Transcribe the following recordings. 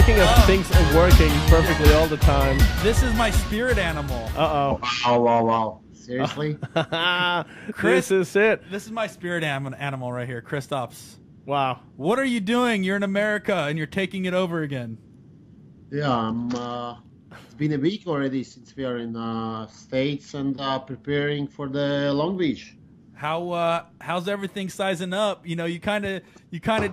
speaking of things working perfectly all the time. This is my spirit animal. Uh-oh. Wow. Seriously? This is it. This is my spirit animal right here, Kristaps. Wow. What are you doing? You're in America and you're taking it over again. Yeah, it's been a week already since we are in States and preparing for the Long Beach. How's everything sizing up? You know, you kind of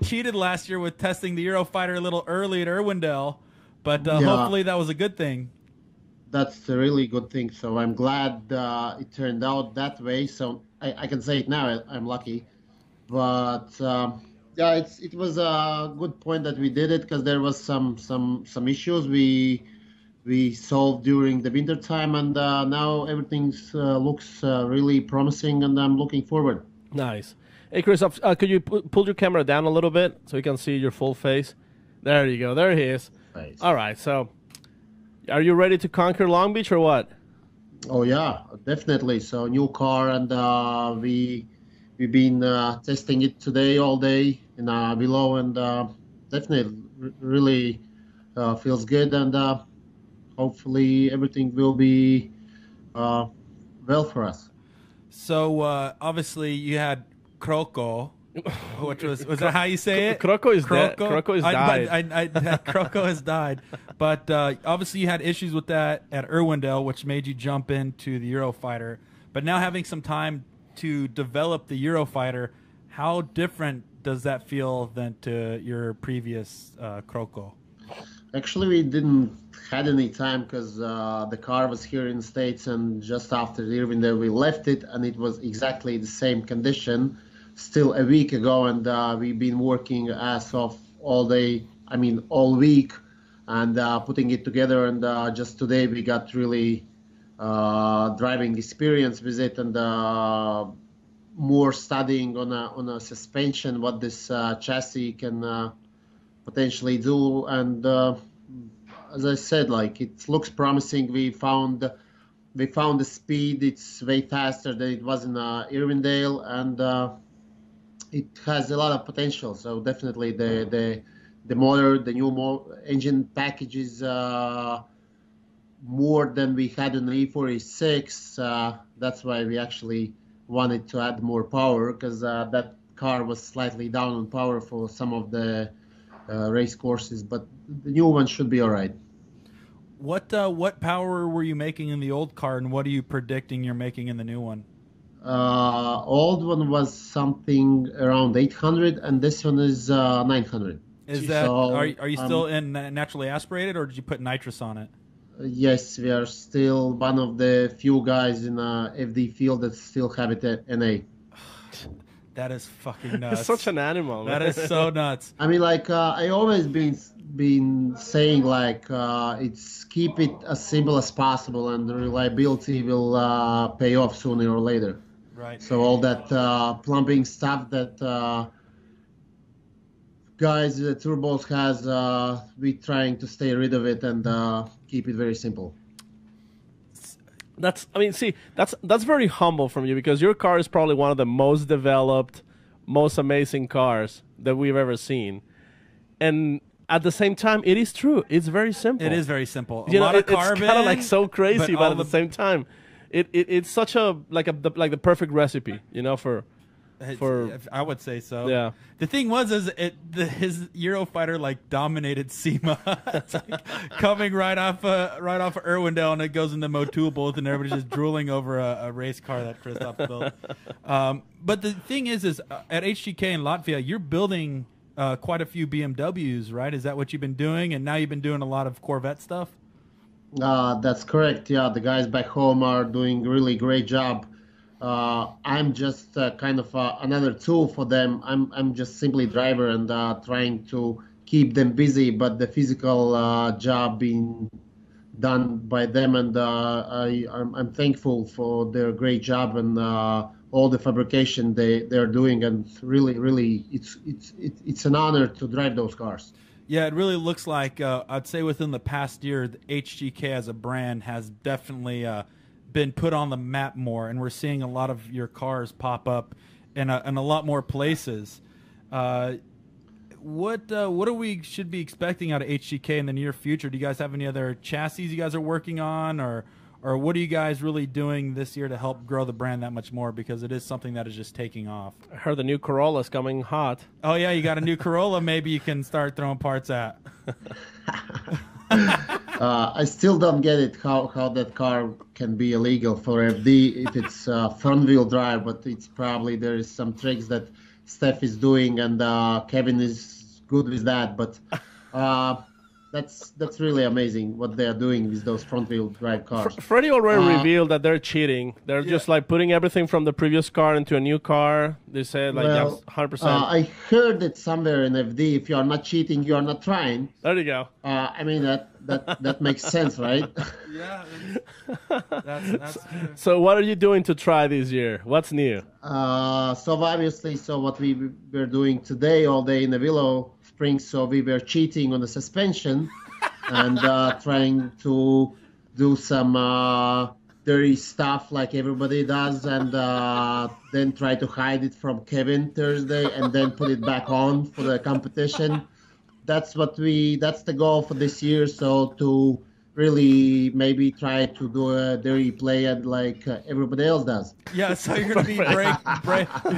cheated last year with testing the Eurofighter a little early at Irwindale, but hopefully that was a good thing. That's a really good thing. So I'm glad it turned out that way. So I can say it now. I'm lucky, but yeah, it was a good point that we did it because there was some issues we solved during the winter time, and now everything looks really promising, and I'm looking forward. Nice. Hey, Kristaps, could you pull your camera down a little bit so we can see your full face? There you go. There he is. Nice. All right. So, are you ready to conquer Long Beach or what? Oh yeah, definitely. So new car, and we've been testing it today all day in below, and definitely really feels good, and hopefully everything will be well for us. So obviously you had Croco, which was that how you say it? Croco is dead. Croco has died. Croco has died. But obviously you had issues with that at Irwindale, which made you jump into the Eurofighter. But now having some time to develop the Eurofighter, how different does that feel than to your previous Croco? Actually, we didn't had any time because the car was here in the States, and just after the Irwindale we left it, and it was exactly the same condition still a week ago, and we've been working ass off all day, all week, and putting it together, and just today we got really driving experience with it, and more studying on a suspension, what this chassis can potentially do, and as I said, like, it looks promising. We found the speed. It's way faster than it was in Irwindale, and it has a lot of potential. So definitely the motor, the new engine package is more than we had in the E46. That's why we actually wanted to add more power, because that car was slightly down on power for some of the race courses, but the new one should be all right. What power were you making in the old car, and what are you predicting you're making in the new one? Old one was something around 800, and this one is 900. Is that are you still in naturally aspirated, or did you put nitrous on it? Yes, we are still one of the few guys in FD field that still have it at NA. That is fucking nuts. It's such an animal. That is so nuts. I always been saying, like, it's keep it as simple as possible, and the reliability will pay off sooner or later. Right. So all that plumbing stuff that guys the turbos has, we trying to stay rid of it and keep it very simple. That's very humble from you, because your car is probably one of the most developed, most amazing cars that we've ever seen. And at the same time, it is true. It's very simple. It is very simple. You know, lot of carbon. It's kind of like so crazy, but at the same time, it's such a like the perfect recipe, you know, for I would say so. Yeah. The thing was, his Eurofighter like dominated SEMA. It's like coming right off of Irwindale, and it goes into Motul both, and everybody's just drooling over a race car that Kristaps built. But the thing is at HGK in Latvia, you're building quite a few BMWs, right? Is that what you've been doing? And now you've been doing a lot of Corvette stuff? That's correct. Yeah, the guys back home are doing a really great job. I'm just kind of another tool for them. I'm just simply driver and trying to keep them busy, but the physical job being done by them, and I'm thankful for their great job and all the fabrication they're doing, and really it's an honor to drive those cars. Yeah, it really looks like I'd say within the past year, the HGK as a brand has definitely been put on the map more, and we're seeing a lot of your cars pop up in a lot more places. what do we should be expecting out of HGK in the near future? Do you guys have any other chassis you guys are working on, or what are you guys really doing this year to help grow the brand that much more? Because it is something that is just taking off. I heard the new Corolla's coming hot. Oh yeah, you got a new Corolla. Maybe you can start throwing parts at. I still don't get it how that car can be illegal for FD if it's front wheel drive, but it's probably there is some tricks that Steph is doing and Kevin is good with that. But that's really amazing what they are doing with those front wheel drive cars. Freddie already revealed that they're cheating. They're just like putting everything from the previous car into a new car. They said like 100%. I heard it somewhere in FD. If you are not cheating, you are not trying. There you go. I mean that makes sense, right? Yeah, that's true. So what are you doing to try this year? What's new? So obviously, what we were doing today all day in the Willow Springs, so we were cheating on the suspension and trying to do some dirty stuff like everybody does, and then try to hide it from Kevin Thursday and then put it back on for the competition. That's the goal for this year. So to really maybe try to do a dirty play and like everybody else does. Yeah, so you're gonna be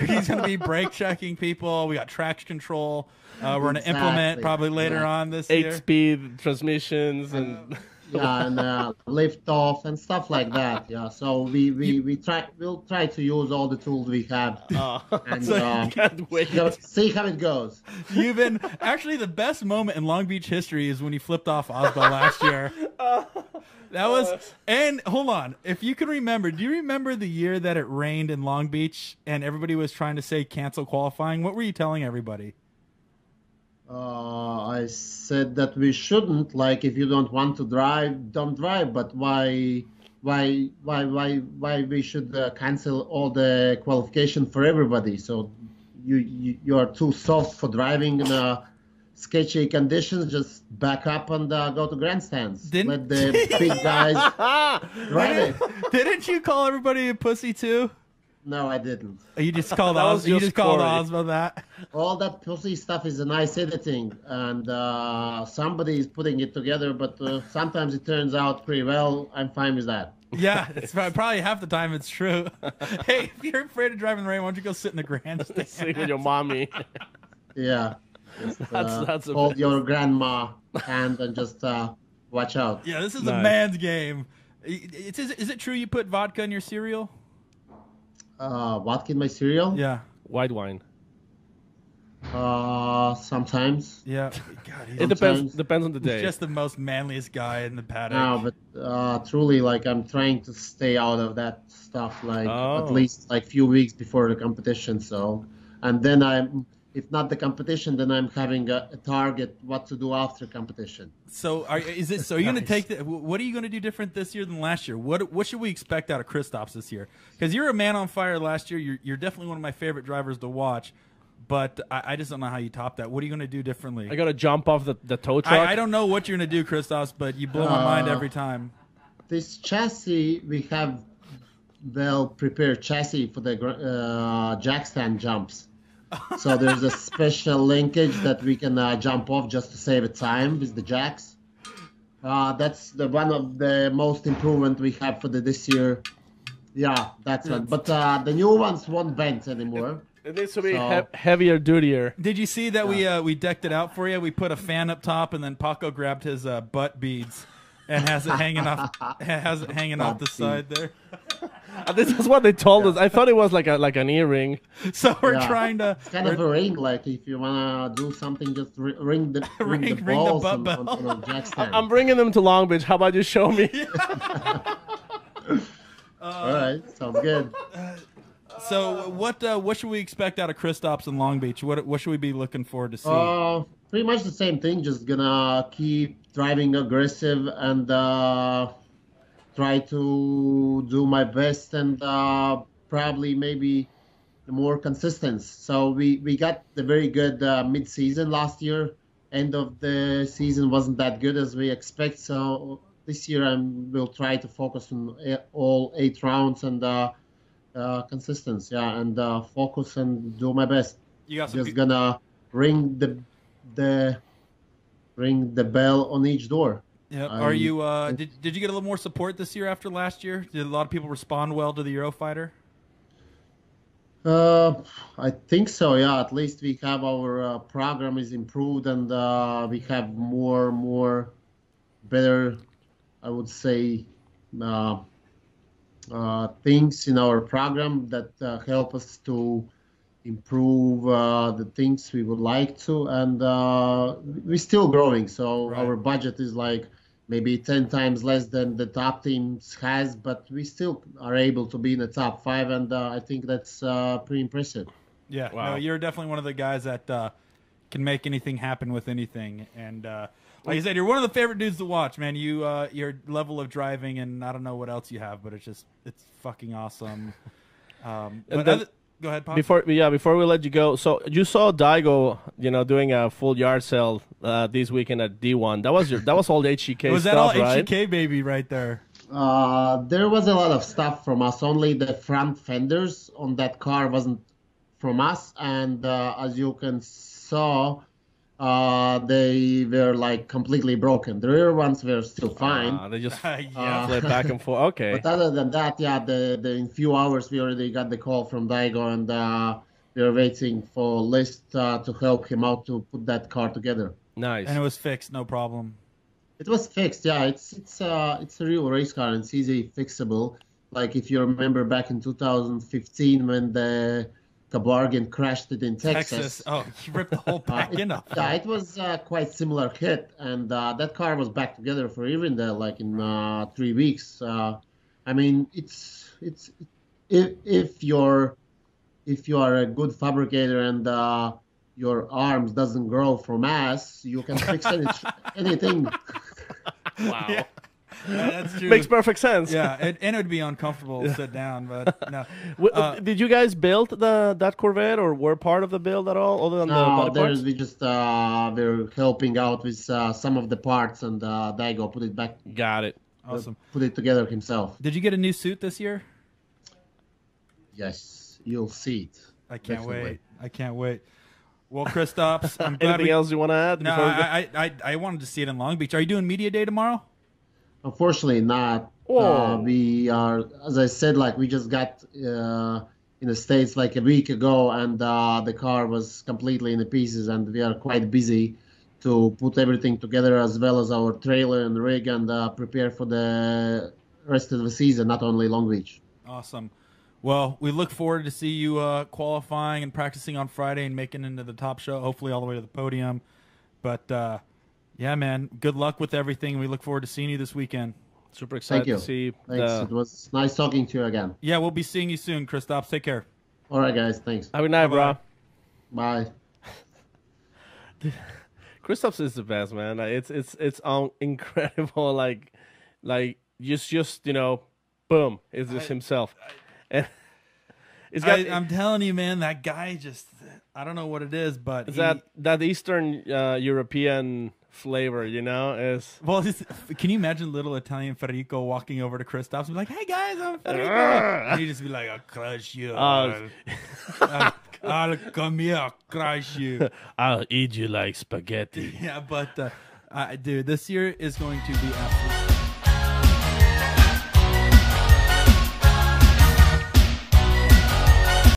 he's gonna be brake checking people. We got traction control. We're gonna implement probably later on this year 8-speed transmissions and lift off and stuff like that. Yeah, so we'll try to use all the tools we have and so can't wait. See how it goes. You've been actually the best moment in Long Beach history is when you flipped off Osbo last year. That was, and hold on, if you can remember, do you remember the year that it rained in Long Beach and everybody was trying to say cancel qualifying? What were you telling everybody? I said that we shouldn't, like, if you don't want to drive, don't drive, but why we should cancel all the qualification for everybody? So you are too soft for driving in sketchy conditions. Just back up and go to grandstands. Let the big guys drive it. Didn't you call everybody a pussy too? No, I didn't. You just called Osmo that? All that pussy stuff is a nice editing, and somebody is putting it together, but sometimes it turns out pretty well. I'm fine with that. Yeah, it's probably half the time it's true. Hey, if you're afraid of driving in the rain, why don't you go sit in the grandstand? Sit with your mommy. Yeah. Just, that's hold your grandma hand and just watch out. Yeah, this is a man's game. Is it true you put vodka in your cereal? Vodka in my cereal? Yeah. White wine. Sometimes. Yeah. God, it depends on the day. He's just the most manliest guy in the paddock. No, but truly, like, I'm trying to stay out of that stuff, like, at least, like, few weeks before the competition, so. And then if not the competition, then I'm having a target what to do after competition. So you're going to take what are you going to do different this year than last year? What should we expect out of Kristaps this year? Because you're a man on fire last year. You're definitely one of my favorite drivers to watch, but I just don't know how you top that. What are you going to do differently? I got to jump off the tow truck. I don't know what you're going to do, Kristaps, but you blow my mind every time. This chassis, we have well-prepared chassis for the jack stand jumps. So there's a special linkage that we can jump off just to save time with the jacks. That's one of the most improvement we have for this year. Yeah, that's one. But the new ones won't bend anymore. It needs to be heavier, dutier. Did you see that we decked it out for you? We put a fan up top, and then Paco grabbed his butt beads and has it hanging off the side there. This is what they told us. I thought it was like an earring. So we're trying to. It's kind of a ring, like if you wanna do something, just ring the balls on a jack stand. I'm bringing them to Long Beach. How about you show me? All right, sounds good. So what should we expect out of Kristaps in Long Beach? What should we be looking forward to seeing? Pretty much the same thing. Just gonna keep driving aggressive and try to do my best and probably maybe more consistent. So we got the very good mid-season last year. End of the season wasn't that good as we expect. So this year we'll try to focus on all 8 rounds and consistency, and focus and do my best. You got just gonna ring the the bell on each door. Yeah. Are you? Did you get a little more support this year after last year? Did a lot of people respond well to the Eurofighter? I think so. Yeah, at least we have our program is improved, and we have more better, I would say, things in our program that help us to improve the things we would like to, and we're still growing. So Right. our budget is like maybe 10 times less than the top teams has, but we still are able to be in the top 5, and I think that's pretty impressive. Yeah. Wow. No, you're definitely one of the guys that can make anything happen with anything. And like I said, you're one of the favorite dudes to watch, man. Your level of driving, and I don't know what else you have, but it's fucking awesome. But then- go ahead, Pop. Before we let you go, so you saw Daigo, doing a full yard sale this weekend at D1. That was all HGK Was stuff, that all right? HGK baby right there? There was a lot of stuff from us. Only the front fenders on that car wasn't from us, and as you can saw, they were like completely broken. The rear ones were still fine. They just Yeah. flip back and forth. Okay. But other than that, yeah, in few hours we already got the call from Daigo, and we are waiting for List to help him out to put that car together. Nice. And it was fixed, no problem. It was fixed, yeah. It's a real race car, and it's easy fixable. Like if you remember back in 2015 when the Cabargan crashed it in Texas. Oh, you ripped the whole back end off. Yeah, it was quite similar hit, and that car was back together for even like in 3 weeks. I mean, if you are a good fabricator and your arms doesn't grow from ass, you can fix anything. Wow. Yeah, that's true. Makes perfect sense. Yeah, and it would be uncomfortable to sit down, but no. Did you guys build that Corvette, or were part of the build at all, other than the No, body parts? we just we're helping out with some of the parts, and Daigo put it back, Got it. Awesome. put it together himself. Did you get a new suit this year? Yes, you'll see it. I can't Definitely. wait. I can't wait. Well, Kristaps, I'm glad Anything else you want to add? No, before we go? I wanted to see it in Long Beach. Are you doing media day tomorrow? Unfortunately, not. Oh. We are, as I said, like we just got in the States like a week ago, and the car was completely in the pieces, and we are quite busy to put everything together, as well as our trailer and rig, and prepare for the rest of the season, not only Long Beach. Awesome. Well, we look forward to see you qualifying and practicing on Friday and making it into the top show, hopefully all the way to the podium. But, yeah, man, good luck with everything. We look forward to seeing you this weekend. Super excited Thank you. to see Thanks. It was nice talking to you again. Yeah, we'll be seeing you soon, Kristaps. Take care. All right, guys. Thanks. Have a good night, bro. Bye. Kristaps is the best, man. It's incredible. Like just boom, is this himself, and it's got I'm telling you, man, that guy just, I don't know what it is, but it's that Eastern European flavor, is. Well, can you imagine little Italian Federico walking over to Kristaps and be like, "Hey guys, I'm Federico," and he just be like, "I'll crush you. I'll come here, I'll crush you." I'll eat you like spaghetti. Yeah, but dude, this year is going to be absolutely